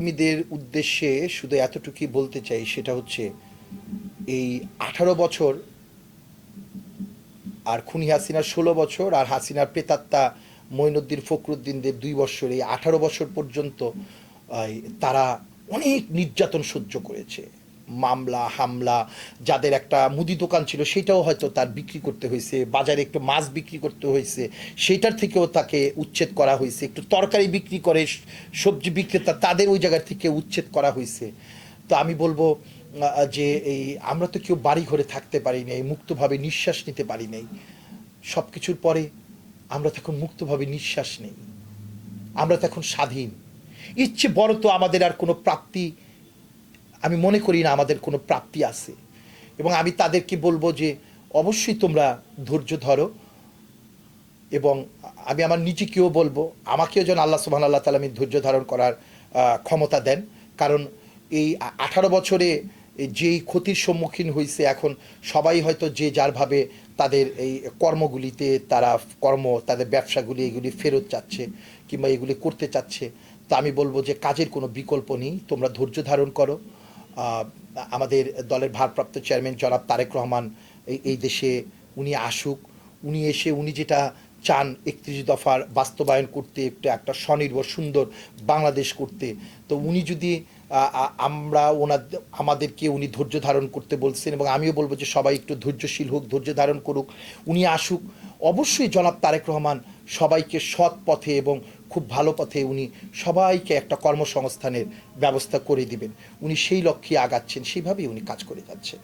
কর্মীদের উদ্দেশ্যে শুধু এতটুকুই বলতে চাই, সেটা হচ্ছে এই 18 বছর আর খুনি হাসিনার 16 বছর আর হাসিনার প্রেতাত্মা মঈনুদ্দিন ফখরুদ্দিনদের 2 বছর, এই 18 বছর পর্যন্ত তারা অনেক নির্যাতন সহ্য করেছে। মামলা হামলা, যাদের একটা মুদি দোকান ছিল সেটাও হয়তো তার বিক্রি করতে হয়েছে, বাজারে একটু মাছ বিক্রি করতে হয়েছে, সেইটার থেকেও তাকে উচ্ছেদ করা হয়েছে। একটু তরকারি বিক্রি করে সবজি বিক্রেতা, তাদের ওই জায়গা থেকে উচ্ছেদ করা হয়েছে। তো আমি বলবো যে এই আমরা তো কেউ বাড়ি ঘরে থাকতে পারি নাই, মুক্তভাবে নিঃশ্বাস নিতে পারি নাই। সব কিছুর পরে আমরা তখন মুক্তভাবে নিঃশ্বাস নেই, আমরা তখন স্বাধীন। ইচ্ছে বড় তো আমাদের আর কোনো প্রাপ্তি আমি মনে করি না আমাদের কোনো প্রাপ্তি আছে। এবং আমি তাদেরকে বলবো যে অবশ্যই তোমরা ধৈর্য ধরো, এবং আমি আমার নিজেকেও বলবো আমাকেও যেন আল্লাহ সুবহানাহু ওয়া তাআলা ধৈর্য ধারণ করার ক্ষমতা দেন। কারণ এই 18 বছরে যেই ক্ষতির সম্মুখীন হয়েছে, এখন সবাই হয়তো যে যারভাবে তাদের এই কর্মগুলিতে তাদের ব্যবসাগুলি এগুলি ফেরত যাচ্ছে কিংবা এগুলি করতে চাচ্ছে। তো আমি বলবো যে কাজের কোনো বিকল্প নেই, তোমরা ধৈর্য ধারণ করো। আমাদের দলের ভারপ্রাপ্ত চেয়ারম্যান জনাব তারেক রহমান এই দেশে উনি আসুক, উনি এসে উনি যেটা চান 31 দফার বাস্তবায়ন করতে, একটা স্বনির্ভর সুন্দর বাংলাদেশ করতে। তো উনি যদি আমাদেরকে উনি ধৈর্য ধারণ করতে বলছেন, এবং আমিও বলবো যে সবাই একটু ধৈর্যশীল হোক, ধৈর্য ধারণ করুক, উনি আসুক। অবশ্যই জনাব তারেক রহমান সবাইকে সৎ পথে এবং খুব ভালো পথে উনি সবাইকে একটা কর্মসংস্থানের ব্যবস্থা করে দিবেন। উনি সেই লক্ষ্যে আগাচ্ছেন, সেইভাবেই উনি কাজ করে যাচ্ছেন।